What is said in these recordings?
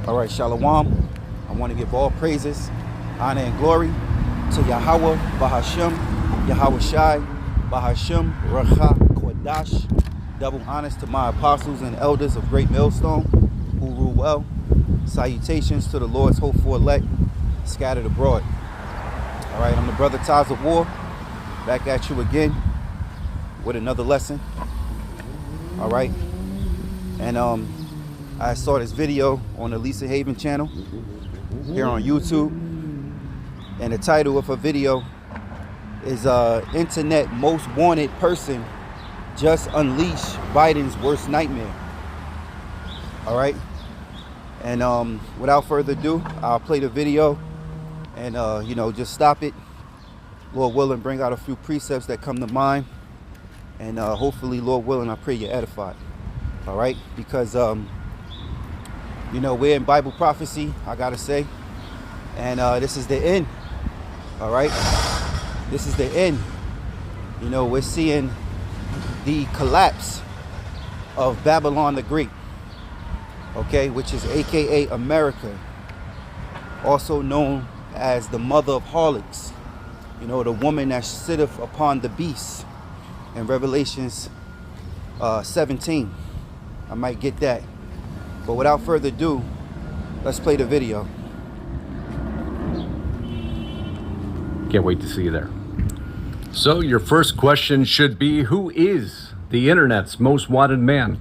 All right, Shalom. I want to give all praises, honor, and glory to Yahweh, Bahashem, Yahweh Shai, Bahashem, Racha, Kodash. Double honors to my apostles and elders of Great Millstone who rule well. Salutations to the Lord's hopeful elect scattered abroad. All right, I'm the brother Taz of War, back at you again with another lesson. All right, and I saw this video on the Lisa Haven channel here on YouTube, and the title of her video is Internet Most Wanted Person Just Unleash Biden's Worst Nightmare. All right, and without further ado, I'll play the video and just stop it, Lord willing, bring out a few precepts that come to mind, and hopefully, Lord willing, I pray you're edified. All right, because we're in Bible prophecy, I gotta say, and this is the end. All right, this is the end. We're seeing the collapse of Babylon the Great, okay, which is aka America, also known as the mother of harlots, the woman that sitteth upon the beast in Revelations 17. I might get that, but without further ado, let's play the video. Can't wait to see you there. So your first question should be, who is the internet's most wanted man?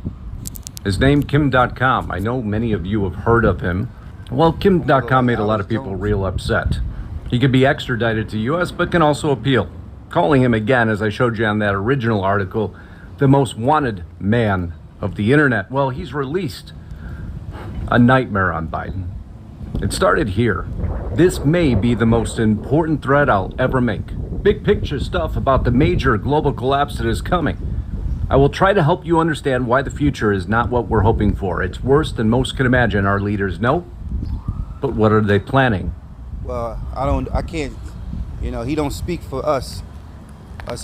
His name, Kim.com. I know many of you have heard of him. Well, Kim.com made a lot of people real upset. He could be extradited to U.S., but can also appeal, calling him again, as I showed you on that original article, the most wanted man of the internet. Well, he's released a nightmare on Biden. It started here. This may be the most important thread I'll ever make. Big picture stuff about the major global collapse that is coming. I will try to help you understand why the future is not what we're hoping for. It's worse than most can imagine, our leaders know. But what are they planning? Well, I can't, he don't speak for us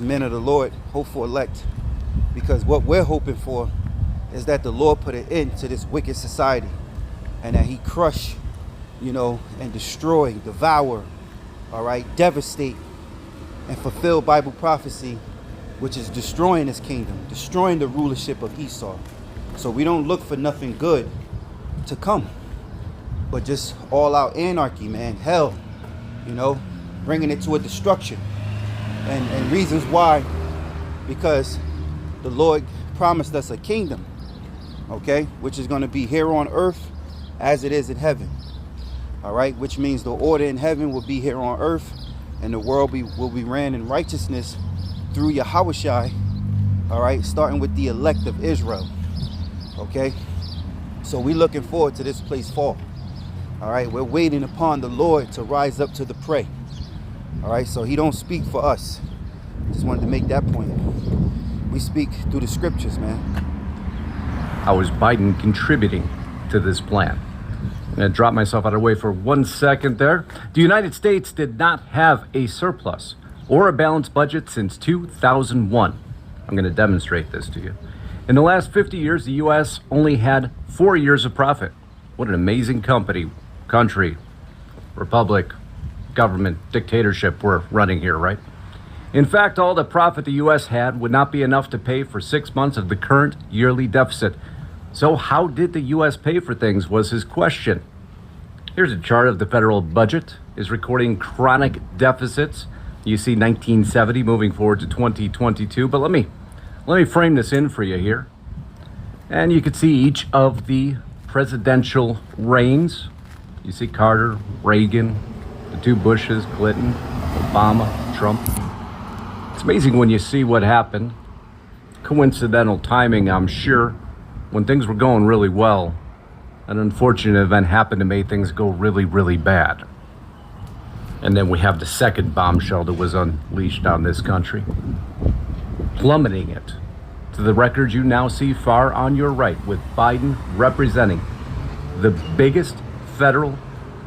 men of the Lord, hopeful elect, because what we're hoping for is that the Lord put an end to this wicked society, and that he crush, and destroy, devour, all right, devastate, and fulfill Bible prophecy, which is destroying his kingdom, destroying the rulership of Esau. So we don't look for nothing good to come, but just all out anarchy, man, hell, bringing it to a destruction. And reasons why, because the Lord promised us a kingdom, okay, which is going to be here on earth as it is in heaven. All right, which means the order in heaven will be here on earth, and the world will be ran in righteousness through Yahweh Shai, all right, starting with the elect of Israel, okay? So we're looking forward to this place fall, all right? We're waiting upon the Lord to rise up to the prey, all right? So he don't speak for us. Just wanted to make that point. We speak through the scriptures, man. How is Biden contributing to this plan? I'm going to drop myself out of the way for 1 second there. The United States did not have a surplus or a balanced budget since 2001. I'm going to demonstrate this to you. In the last 50 years, the U.S. only had 4 years of profit. What an amazing country, republic, government, dictatorship we're running here, right? In fact, all the profit the U.S. had would not be enough to pay for 6 months of the current yearly deficit. So how did the U.S. pay for things was his question. Here's a chart of the federal budget. Is recording chronic deficits. You see 1970 moving forward to 2022. But let me frame this in for you here. And you can see each of the presidential reigns. You see Carter, Reagan, the two Bushes, Clinton, Obama, Trump. It's amazing when you see what happened. Coincidental timing, I'm sure. When things were going really well, an unfortunate event happened to make things go really, really bad. And then we have the second bombshell that was unleashed on this country, plummeting it to the records you now see far on your right, with Biden representing the biggest federal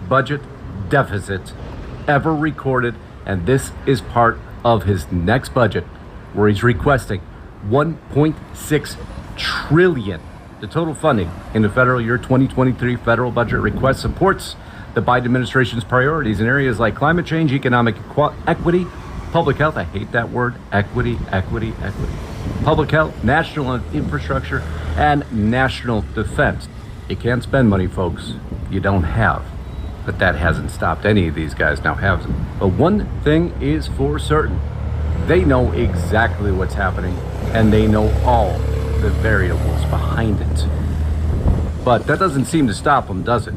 budget deficit ever recorded. And this is part of his next budget, where he's requesting $1.6 trillion The total funding in the federal year 2023 federal budget request supports the Biden administration's priorities in areas like climate change, economic equity, public health. I hate that word, equity. Public health, national infrastructure, and national defense. You can't spend money, folks, you don't have. But that hasn't stopped any of these guys now, has it? But one thing is for certain. They know exactly what's happening, and they know all the variables behind it. But that doesn't seem to stop them, does it?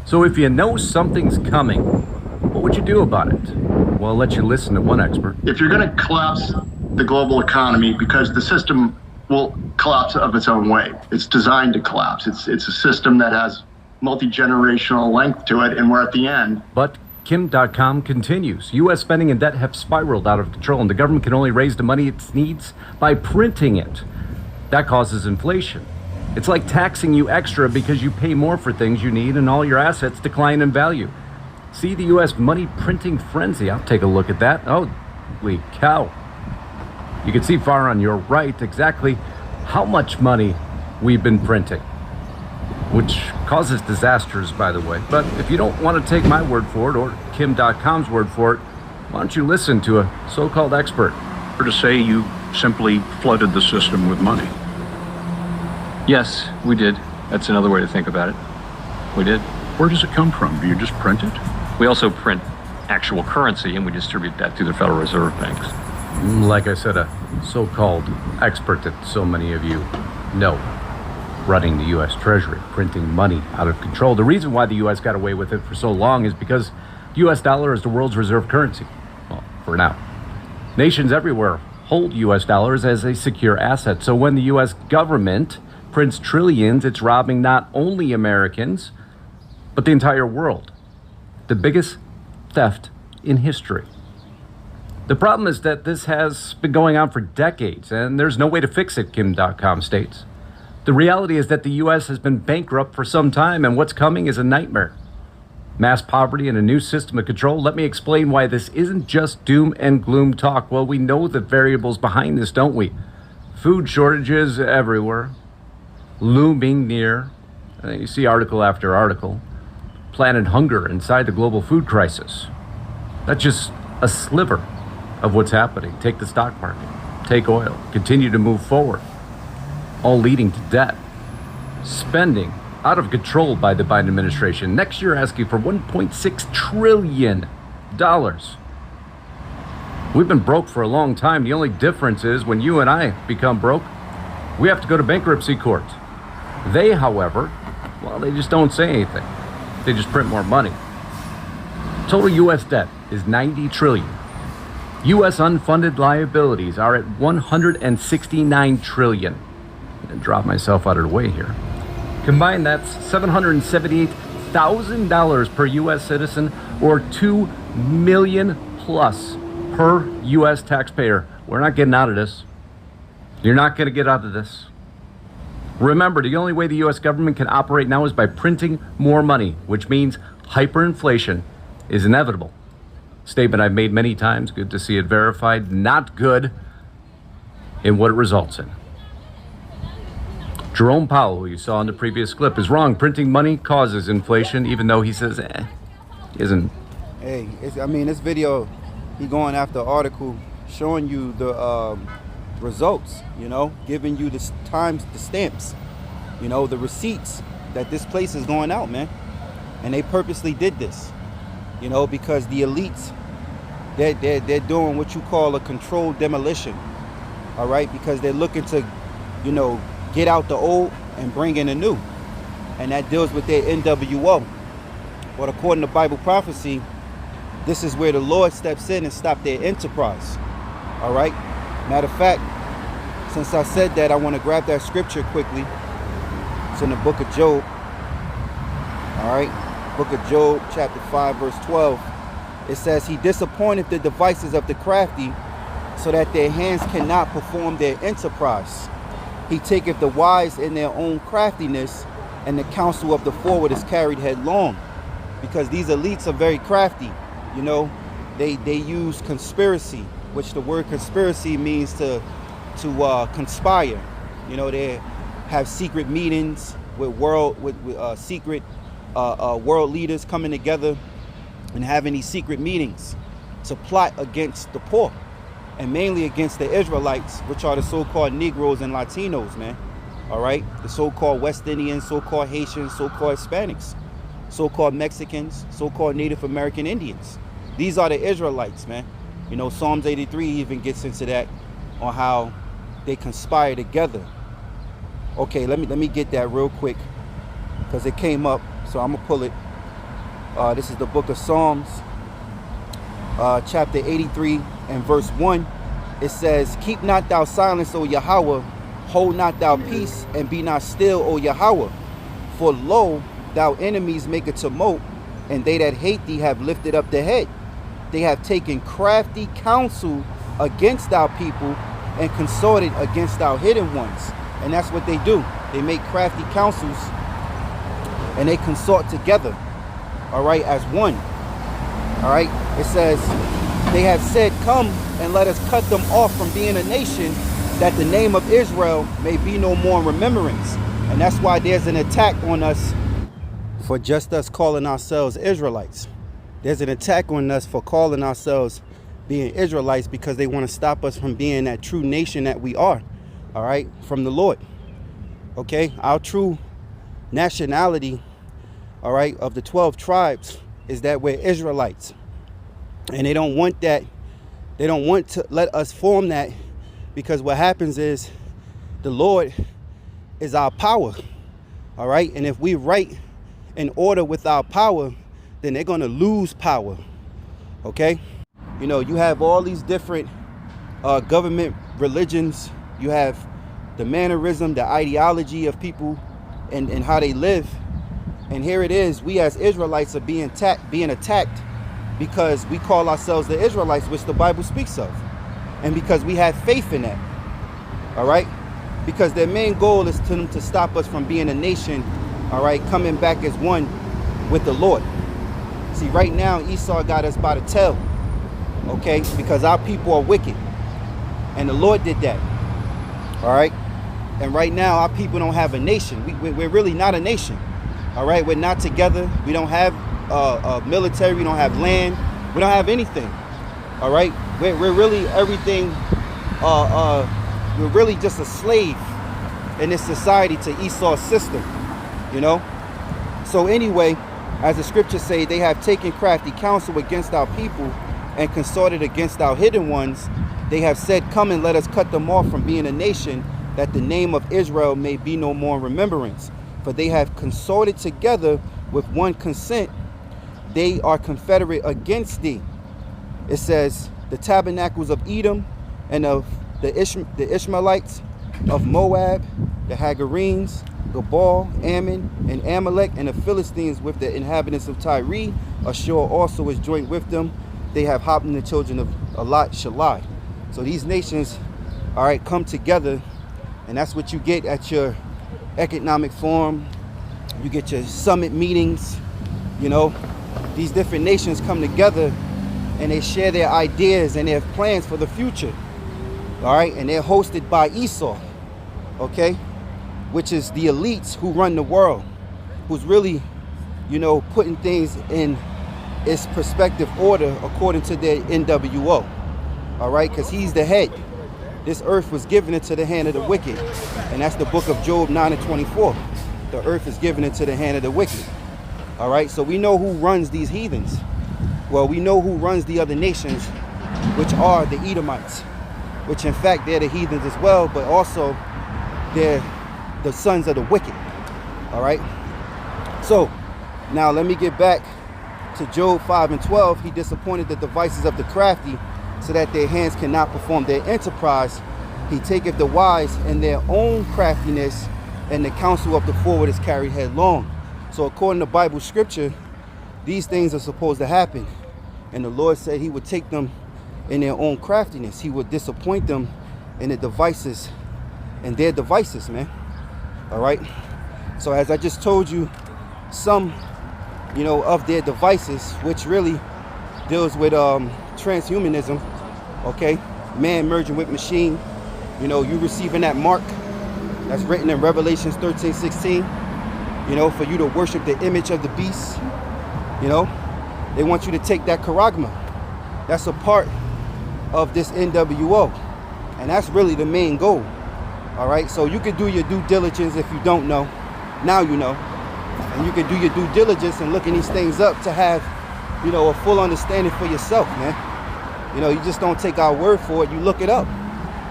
So if you know something's coming, what would you do about it? Well, I'll let you listen to one expert. If you're going to collapse the global economy, because the system will collapse of its own way. It's designed to collapse. It's a system that has multi-generational length to it, and we're at the end. But Kim.com continues. U.S. spending and debt have spiraled out of control, and the government can only raise the money it needs by printing it. That causes inflation. It's like taxing you extra because you pay more for things you need and all your assets decline in value. See the U.S. money printing frenzy. I'll take a look at that. Holy cow. You can see far on your right exactly how much money we've been printing, which causes disasters, by the way. But if you don't want to take my word for it, or Kim.com's word for it, why don't you listen to a so-called expert? Or to say you simply flooded the system with money. Yes, we did. That's another way to think about it. We did. Where does it come from? Do you just print it? We also print actual currency, and we distribute that through the Federal Reserve banks. Like I said, a so-called expert that so many of you know, running the U.S. Treasury, printing money out of control. The reason why the U.S. got away with it for so long is because the U.S. dollar is the world's reserve currency. Well, for now. Nations everywhere hold U.S. dollars as a secure asset. So when the U.S. government prints trillions, it's robbing not only Americans, but the entire world. The biggest theft in history. The problem is that this has been going on for decades, and there's no way to fix it, Kim.com states. The reality is that the U.S. has been bankrupt for some time, and what's coming is a nightmare. Mass poverty and a new system of control. Let me explain why this isn't just doom and gloom talk. Well, we know the variables behind this, don't we? Food shortages everywhere, looming near. You see article after article. Planet hunger inside the global food crisis. That's just a sliver of what's happening. Take the stock market, take oil, continue to move forward, all leading to debt. Spending out of control by the Biden administration. Next year asking for $1.6 trillion. We've been broke for a long time. The only difference is when you and I become broke, we have to go to bankruptcy court. They, however, well, they just don't say anything. They just print more money. Total U.S. debt is $90 trillion. U.S. unfunded liabilities are at $169 trillion. I'm going to drop myself out of the way here. Combined, that's $778,000 per U.S. citizen, or $2 million plus per U.S. taxpayer. We're not getting out of this. You're not going to get out of this. Remember, the only way the U.S. government can operate now is by printing more money, which means hyperinflation is inevitable. Statement I've made many times, good to see it verified, not good in what it results in. Jerome Powell, who you saw in the previous clip, is wrong. Printing money causes inflation, even though he says, isn't. Hey, this video, he going after an article showing you the results, giving you the stamps, the receipts that this place is going out, man. And they purposely did this, because the elites, they're doing what you call a controlled demolition, all right? Because they're looking to, get out the old and bring in the new. And that deals with their NWO. But according to Bible prophecy, this is where the Lord steps in and stops their enterprise, all right? Matter of fact, since I said that, I want to grab that scripture quickly. It's in the book of Job, all right? Book of Job, chapter 5, verse 12. It says, he disappointed the devices of the crafty so that their hands cannot perform their enterprise. He taketh the wise in their own craftiness, and the counsel of the forward is carried headlong. Because these elites are very crafty. They use conspiracy, which the word conspiracy means to conspire. have secret meetings with secret world leaders coming together and having these secret meetings to plot against the poor, and mainly against the Israelites, which are the so-called Negroes and Latinos, man. All right, the so-called West Indians, so-called Haitians, so-called Hispanics, so-called Mexicans, so-called Native American Indians. These are the Israelites, man. You know, Psalms 83 even gets into that, on how they conspire together. Okay, let me get that real quick, because it came up, so I'm gonna pull it. This is the book of Psalms, chapter 83 and verse 1. It says, "Keep not thou silence, O Yahweh, hold not thou peace, and be not still, O Yahweh. For lo, thou enemies make a tumult, and they that hate thee have lifted up the head. They have taken crafty counsel against our people, and consorted against our hidden ones." And that's what they do. They make crafty counsels, and they consort together, all right, as one. All right, it says, "They have said, come and let us cut them off from being a nation, that the name of Israel may be no more in remembrance." And that's why there's an attack on us for just us calling ourselves Israelites. There's an attack on us for calling ourselves being Israelites, because they want to stop us from being that true nation that we are, all right, from the Lord. Okay, our true nationality, all right, of the 12 tribes is that we're Israelites. And they don't want that. They don't want to let us form that, because what happens is the Lord is our power, all right? And if we right in order with our power, then they're going to lose power, okay? You know, you have all these different government religions. You have the mannerism, the ideology of people, and how they live. And here it is, we as Israelites are being attacked because we call ourselves the Israelites, which the Bible speaks of. And because we have faith in that, all right? Because their main goal is to stop us from being a nation, all right, coming back as one with the Lord. See, right now, Esau got us by the tail, okay? Because our people are wicked. And the Lord did that, all right? And right now, our people don't have a nation. We're really not a nation, all right? We're not together. We don't have a military. We don't have land. We don't have anything, all right? We're really everything. We're really just a slave in this society to Esau's system, you know? So anyway, as the scriptures say, they have taken crafty counsel against our people and consorted against our hidden ones. They have said, come and let us cut them off from being a nation, that the name of Israel may be no more in remembrance. For they have consorted together with one consent. They are confederate against thee. It says, the tabernacles of Edom and of the Ishmaelites, of Moab, the Hagarenes, Gabal, Ammon, and Amalek, and the Philistines with the inhabitants of Tyre. Ashur also is joint with them. They have Hophni, the children of Elat, Shalai. So these nations, all right, come together, and that's what you get at your economic forum. You get your summit meetings, you know. These different nations come together and they share their ideas and their plans for the future, all right? And they're hosted by Esau, okay? Which is the elites who run the world, who's really, you know, putting things in its perspective order according to their NWO, all right? Because he's the head. This earth was given into the hand of the wicked, and that's the book of Job 9 and 24. The earth is given into the hand of the wicked, all right? So we know who runs these heathens. Well, we know who runs the other nations, which are the Edomites, which in fact they're the heathens as well, but also they're the sons of the wicked, all right? So now let me get back to Job 5 and 12. He disappointed the devices of the crafty, so that their hands cannot perform their enterprise. He taketh the wise in their own craftiness, and the counsel of the forward is carried headlong. So according to Bible scripture, these things are supposed to happen. And the Lord said he would take them in their own craftiness. He would disappoint them in the devices, and their devices, man. All right. So as I just told you, some, you know, of their devices, which really deals with transhumanism, okay? Man merging with machine, you know, you receiving that mark, That's written in Revelations 13:16. You know, for you to worship the image of the beast. You know, they want you to take that charagma. That's a part of this NWO. And that's really the main goal. All right, so you can do your due diligence if you don't know. Now you know. And you can do your due diligence and looking these things up to have, you know, a full understanding for yourself, man. You know, you just don't take our word for it. You look it up.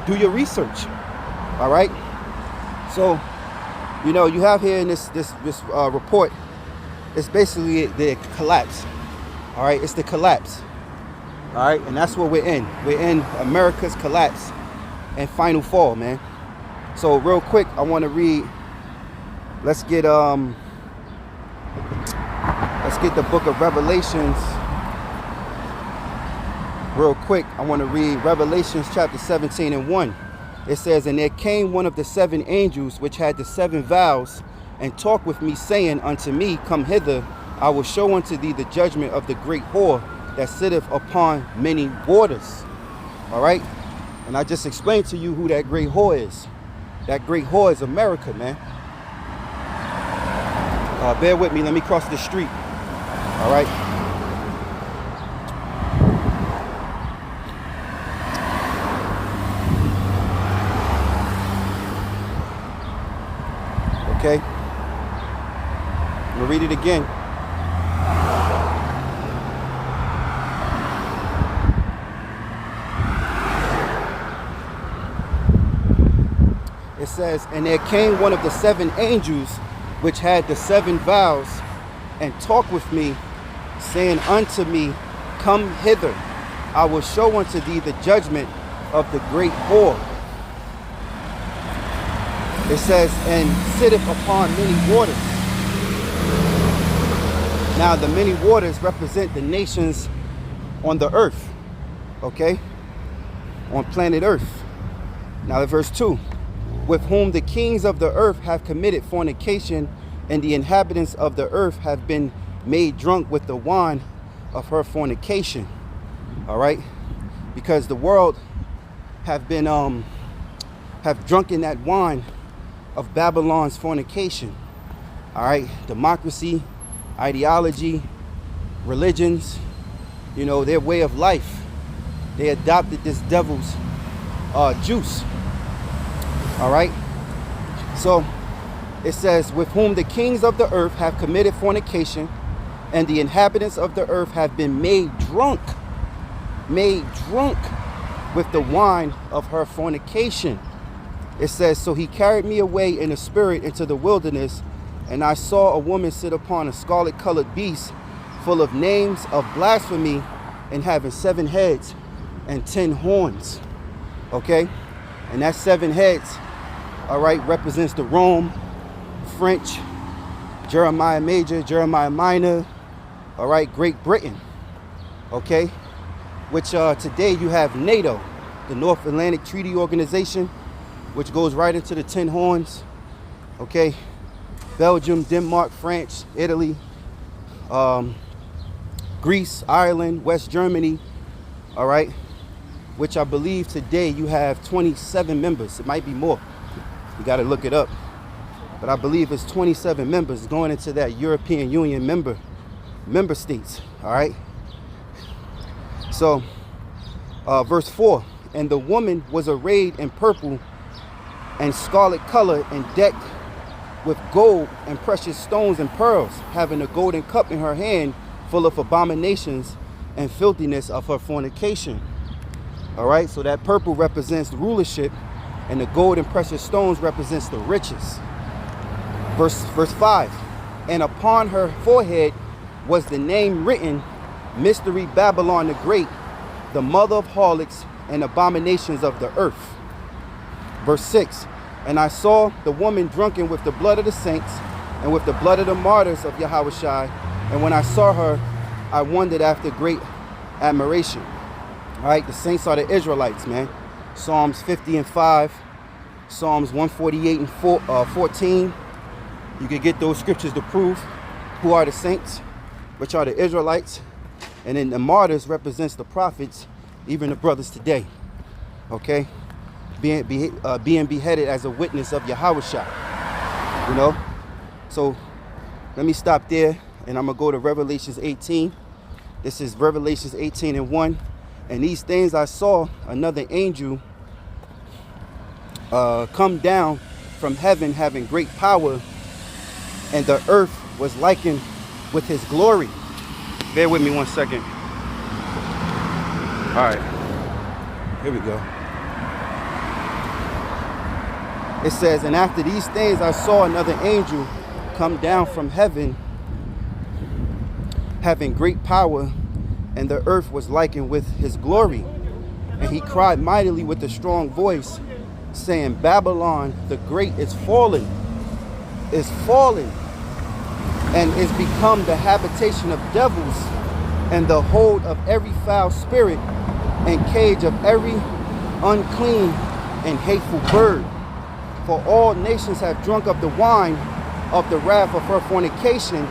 Do your research. All right. So, you know, you have here in this report, it's basically the collapse. All right, it's the collapse. All right, and that's what we're in. We're in America's collapse and final fall, man. So real quick, I want to read. Let's get the book of Revelations. Real quick, I want to read Revelations chapter 17:1. It says, "And there came one of the 7 angels which had the 7 vials, and talked with me, saying unto me, Come hither, I will show unto thee the judgment of the great whore that sitteth upon many waters." All right, and I just explained to you who that great whore is. That great whore is America, man. Bear with me. Let me cross the street. All right. Okay. I'm gonna read it again. It says, "And there came one of the 7 angels which had the 7 vials, and talked with me, saying unto me, Come hither, I will show unto thee the judgment of the great whore." It says, "And sitteth upon many waters." Now the many waters represent the nations on the earth, okay? On planet Earth. Now verse 2. "With whom the kings of the earth have committed fornication, and the inhabitants of the earth have been made drunk with the wine of her fornication." All right? Because the world have been have drunken that wine of Babylon's fornication. All right? Democracy, ideology, religions, you know, their way of life. They adopted this devil's juice. All right. So it says, "With whom the kings of the earth have committed fornication, and the inhabitants of the earth have been made drunk with the wine of her fornication." It says, "So he carried me away in the spirit into the wilderness, and I saw a woman sit upon a scarlet colored beast, full of names of blasphemy, and having 7 heads and 10 horns." Okay. And that 7 heads, all right, represents the Rome, French, Jeremiah Major, Jeremiah Minor, all right, Great Britain, okay, which today you have NATO, the North Atlantic Treaty Organization, which goes right into the 10 horns, okay, Belgium, Denmark, France, Italy, Greece, Ireland, West Germany, all right, which I believe today you have 27 members. It might be more. You got to look it up. But I believe it's 27 members going into that European Union member states. All right. So, verse 4, "And the woman was arrayed in purple and scarlet color, and decked with gold and precious stones and pearls, having a golden cup in her hand, full of abominations and filthiness of her fornication." All right, so that purple represents the rulership, and the gold and precious stones represents the riches. Verse 5, "And upon her forehead was the name written, Mystery Babylon the Great, the mother of harlots and abominations of the earth." Verse 6, "And I saw the woman drunken with the blood of the saints, and with the blood of the martyrs of Yahushua. And when I saw her, I wondered after great admiration." All right, the saints are the Israelites, man. Psalms 50 and 5, Psalms 148 and 14. You can get those scriptures to prove who are the saints, which are the Israelites. And then the martyrs represents the prophets, even the brothers today. Okay? being beheaded as a witness of Yahushua. You know? So let me stop there, and I'm going to go to Revelations 18. This is Revelations 18:1. And these things I saw another angel come down from heaven, having great power, and the earth was likened with his glory. Bear with me 1 second. All right, here we go. It says, and after these things I saw another angel come down from heaven, having great power, and the earth was likened with his glory. And he cried mightily with a strong voice, saying, Babylon the great is fallen, and is become the habitation of devils, and the hold of every foul spirit, and cage of every unclean and hateful bird. For all nations have drunk of the wine of the wrath of her fornication,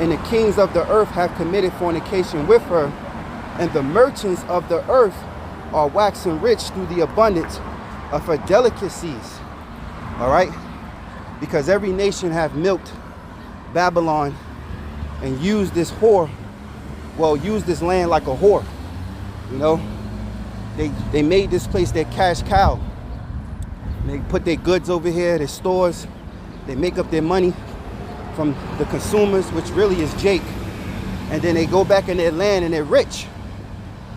and the kings of the earth have committed fornication with her, and the merchants of the earth are waxing rich through the abundance of her delicacies. All right? Because every nation have milked Babylon and used this land like a whore. You know? They made this place their cash cow. They put their goods over here, their stores. They make up their money from the consumers, which really is Jake. And then they go back in their land and they're rich.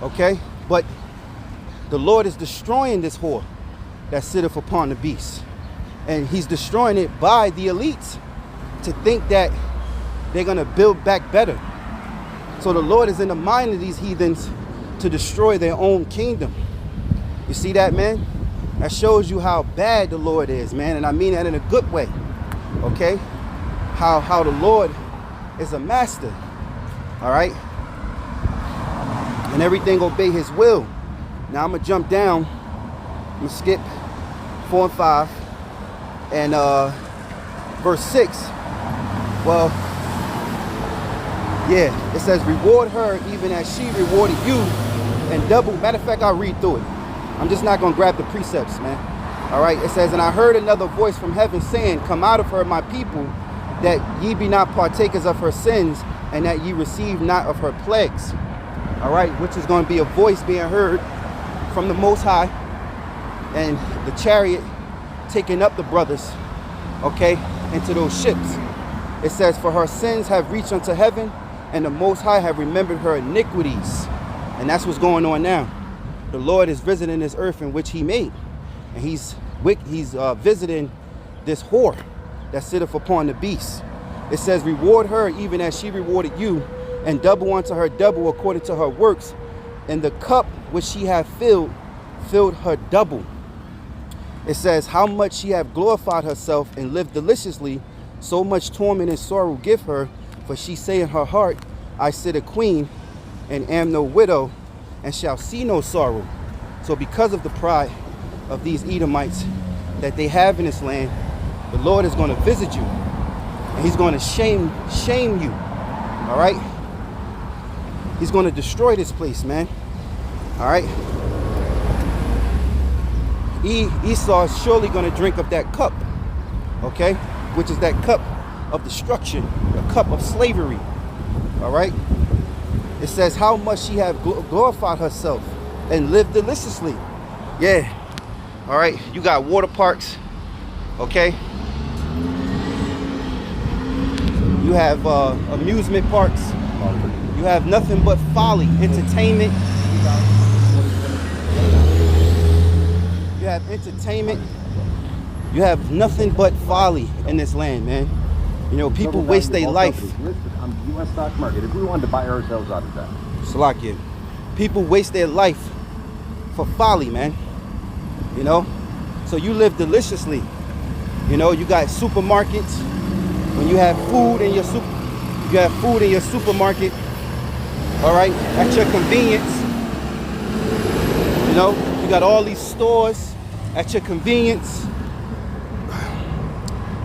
Okay? But the Lord is destroying this whore that sitteth upon the beast. And he's destroying it by the elites to think that they're going to build back better. So the Lord is in the mind of these heathens to destroy their own kingdom. You see that, man? That shows you how bad the Lord is, man. And I mean that in a good way. Okay? How the Lord is a master. All right? And everything obey his will. Now I'm going to jump down. I'm going to skip 4 and 5. And verse 6. Well, yeah, it says, reward her even as she rewarded you, and double. Matter of fact, I'll read through it. I'm just not going to grab the precepts, man. All right, it says, and I heard another voice from heaven saying, come out of her, my people, that ye be not partakers of her sins, and that ye receive not of her plagues. All right, which is going to be a voice being heard from the Most High, and the chariot taking up the brothers, okay, into those ships. It says, for her sins have reached unto heaven, and the Most High have remembered her iniquities. And that's what's going on now. The Lord is visiting this earth in which he made. And he's visiting this whore that sitteth upon the beast. It says, reward her even as she rewarded you, and double unto her double according to her works. And the cup which she hath filled her double. It says, how much she hath glorified herself and lived deliciously, so much torment and sorrow give her. For she say in her heart, I sit a queen, and am no widow, and shall see no sorrow. So because of the pride of these Edomites that they have in this land, the Lord is going to visit you, and he's going to shame you. All right? He's going to destroy this place, man. All right? Esau is surely going to drink of that cup, okay? Which is that cup of destruction, a cup of slavery. All right? It says, how much she have glorified herself and lived deliciously. Yeah. All right. You got water parks. Okay. You have amusement parks. You have nothing but folly, entertainment. You have entertainment. You have nothing but folly in this land, man. You know, people waste their life. On the U.S. stock market, if we wanted to buy ourselves out of that. Salakia. People waste their life for folly, man. You know? So you live deliciously. You know, you got supermarkets. When you have food in your supermarket, all right, at your convenience. You know, you got all these stores at your convenience.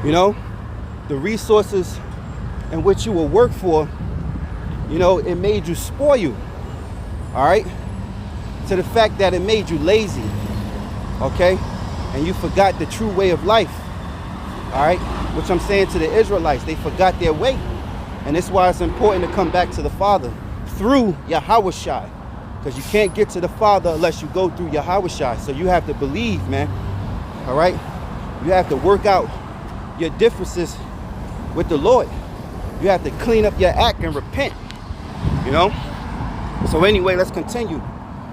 You know, the resources in which you will work for, you know, it made you spoil you. All right? To the fact that it made you lazy. Okay? and you forgot the true way of life. All right, which I'm saying to the Israelites, they forgot their way. And that's why it's important to come back to the Father through Yahushua, because you can't get to the Father unless you go through Yahushua. So you have to believe, man. All right, you have to work out your differences with the Lord. You have to clean up your act and repent, you know. So anyway, let's continue.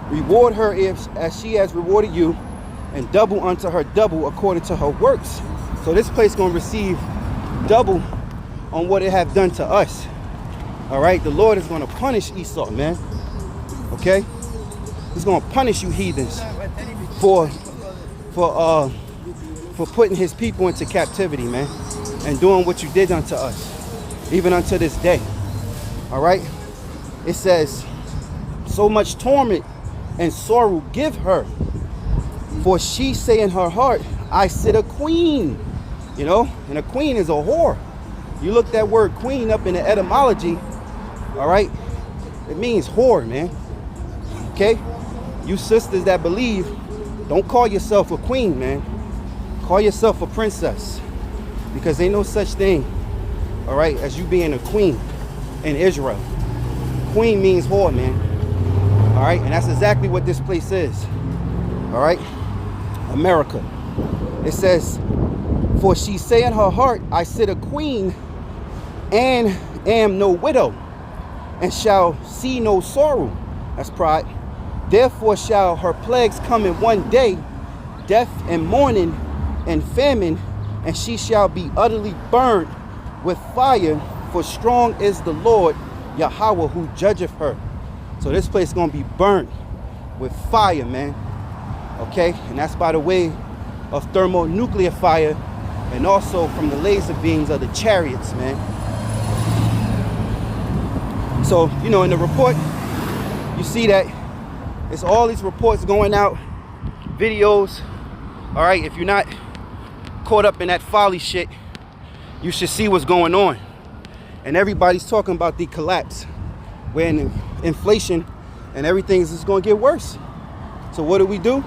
Reward her as she has rewarded you, and double unto her double according to her works. So this place gonna receive double on what it have done to us. All right, the Lord is gonna punish Esau, man. Okay, he's gonna punish you heathens for putting his people into captivity, man, and doing what you did unto us, even unto this day. All right, it says, so much torment and sorrow give her, for she say in her heart, I sit a queen. You know, and a queen is a whore. You look that word queen up in the etymology, all right, it means whore, man. Okay, you sisters that believe, don't call yourself a queen, man. Call yourself a princess, because ain't no such thing, all right, as you being a queen in Israel. Queen means whore, man. All right, and that's exactly what this place is. All right, America. It says, for she say in her heart, I sit a queen and am no widow, and shall see no sorrow. That's pride. Therefore shall her plagues come in one day, death and mourning and famine, and she shall be utterly burned with fire, for strong is the Lord Yahweh who judgeth her. So this place is going to be burnt with fire, man. Okay, and that's by the way of thermonuclear fire, and also from the laser beams of the chariots, man. So, you know, in the report, you see that it's all these reports going out, videos. All right, if you're not caught up in that folly shit, you should see what's going on. And everybody's talking about the collapse, when inflation and everything is just going to get worse. So what do?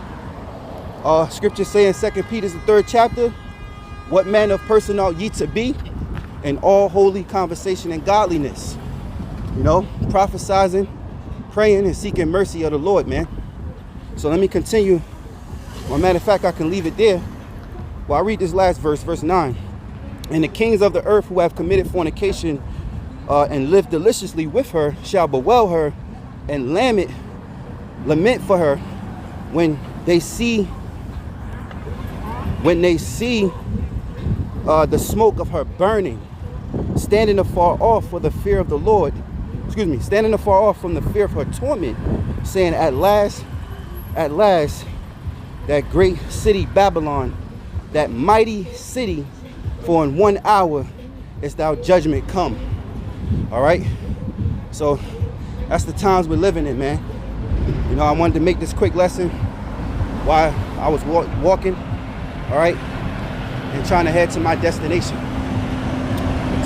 Scripture say in 2 Peter, the 3rd chapter, what manner of person ought ye to be in all holy conversation and godliness. You know, prophesizing, praying, and seeking mercy of the Lord, man. So let me continue. Well, matter of fact, I can leave it there. Well, I read this last verse, verse 9. And the kings of the earth who have committed fornication and lived deliciously with her shall bewail her and lament for her when they see the smoke of her burning, standing afar off for the fear of the Lord. Standing afar off from the fear of her torment, saying, at last, that great city Babylon, that mighty city, for in 1 hour is thou judgment come. All right, so that's the times we're living in, man. You know, I wanted to make this quick lesson while I was walking, all right, and trying to head to my destination.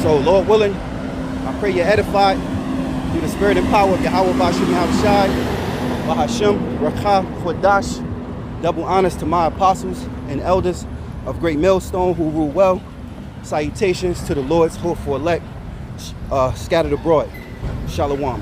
So Lord willing, I pray you're edified through the spirit and power of Yahweh Bashim Yahushai, Bahashim, Rakha, Kodash. Double honors to my apostles and elders of Great Millstone who rule well. Salutations to the Lord's hopeful elect scattered abroad. Shalom.